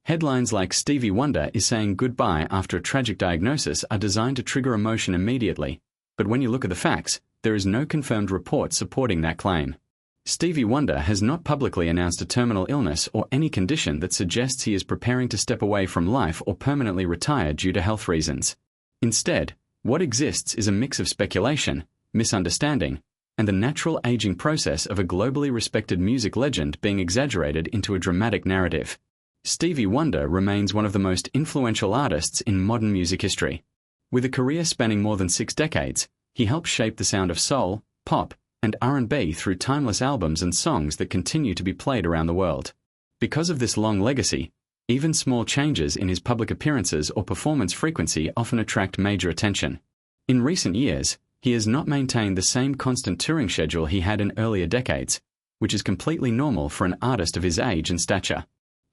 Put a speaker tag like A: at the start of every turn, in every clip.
A: Headlines like "Stevie Wonder is saying goodbye after a tragic diagnosis" are designed to trigger emotion immediately, but when you look at the facts, there is no confirmed report supporting that claim. Stevie Wonder has not publicly announced a terminal illness or any condition that suggests he is preparing to step away from life or permanently retire due to health reasons. Instead, what exists is a mix of speculation, misunderstanding, and the natural aging process of a globally respected music legend being exaggerated into a dramatic narrative. Stevie Wonder remains one of the most influential artists in modern music history. With a career spanning more than 6 decades, he helped shape the sound of soul, pop, and R&B through timeless albums and songs that continue to be played around the world. Because of this long legacy, even small changes in his public appearances or performance frequency often attract major attention. In recent years, he has not maintained the same constant touring schedule he had in earlier decades, which is completely normal for an artist of his age and stature.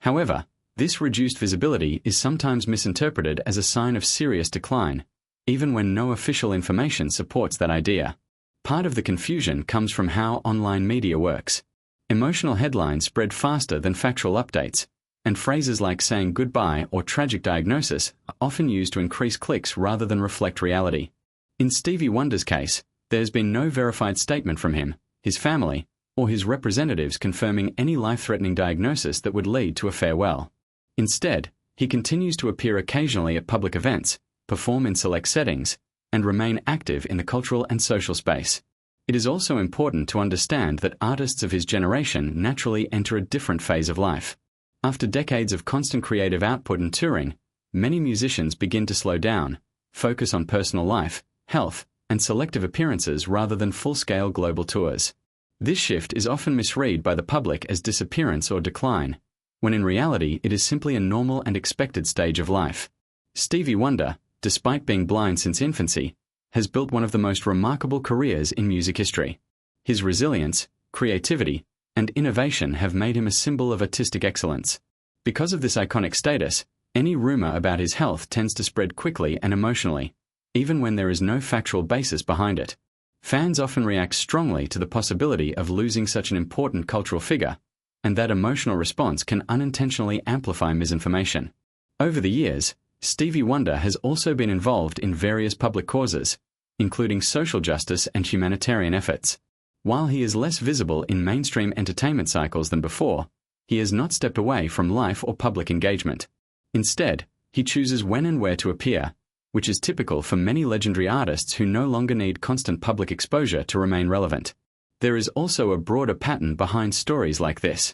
A: However, this reduced visibility is sometimes misinterpreted as a sign of serious decline, even when no official information supports that idea. Part of the confusion comes from how online media works. Emotional headlines spread faster than factual updates, and phrases like "saying goodbye" or "tragic diagnosis" are often used to increase clicks rather than reflect reality. In Stevie Wonder's case, there's been no verified statement from him, his family, or his representatives confirming any life-threatening diagnosis that would lead to a farewell. Instead, he continues to appear occasionally at public events, perform in select settings, and remain active in the cultural and social space. It is also important to understand that artists of his generation naturally enter a different phase of life. After decades of constant creative output and touring, many musicians begin to slow down, focus on personal life, health, and selective appearances rather than full-scale global tours. This shift is often misread by the public as disappearance or decline, when in reality it is simply a normal and expected stage of life. Stevie Wonder, despite being blind since infancy, has built one of the most remarkable careers in music history. His resilience, creativity, and innovation have made him a symbol of artistic excellence. Because of this iconic status, any rumor about his health tends to spread quickly and emotionally, even when there is no factual basis behind it. Fans often react strongly to the possibility of losing such an important cultural figure, and that emotional response can unintentionally amplify misinformation. Over the years, Stevie Wonder has also been involved in various public causes, including social justice and humanitarian efforts. While he is less visible in mainstream entertainment cycles than before, he has not stepped away from life or public engagement. Instead, he chooses when and where to appear, which is typical for many legendary artists who no longer need constant public exposure to remain relevant. There is also a broader pattern behind stories like this.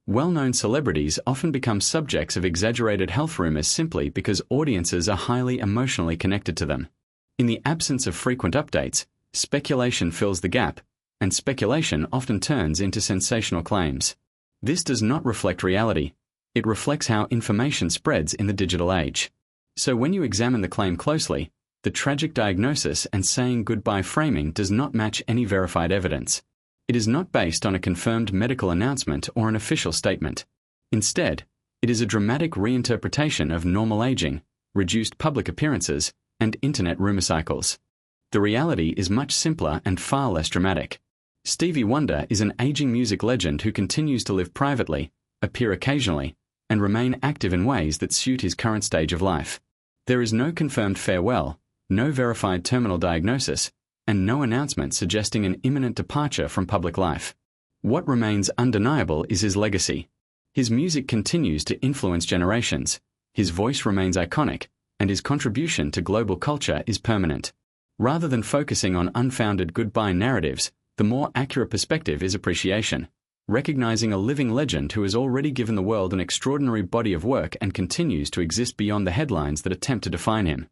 A: Well-known celebrities often become subjects of exaggerated health rumors simply because audiences are highly emotionally connected to them. In the absence of frequent updates, speculation fills the gap, and speculation often turns into sensational claims. This does not reflect reality. It reflects how information spreads in the digital age. So when you examine the claim closely, the tragic diagnosis and saying goodbye framing does not match any verified evidence. It is not based on a confirmed medical announcement or an official statement. Instead, it is a dramatic reinterpretation of normal aging, reduced public appearances, and internet rumor cycles. The reality is much simpler and far less dramatic. Stevie Wonder is an aging music legend who continues to live privately, appear occasionally, and remain active in ways that suit his current stage of life. There is no confirmed farewell, no verified terminal diagnosis, and no announcement suggesting an imminent departure from public life. What remains undeniable is his legacy. His music continues to influence generations, his voice remains iconic, and his contribution to global culture is permanent. Rather than focusing on unfounded goodbye narratives, the more accurate perspective is appreciation, recognizing a living legend who has already given the world an extraordinary body of work and continues to exist beyond the headlines that attempt to define him.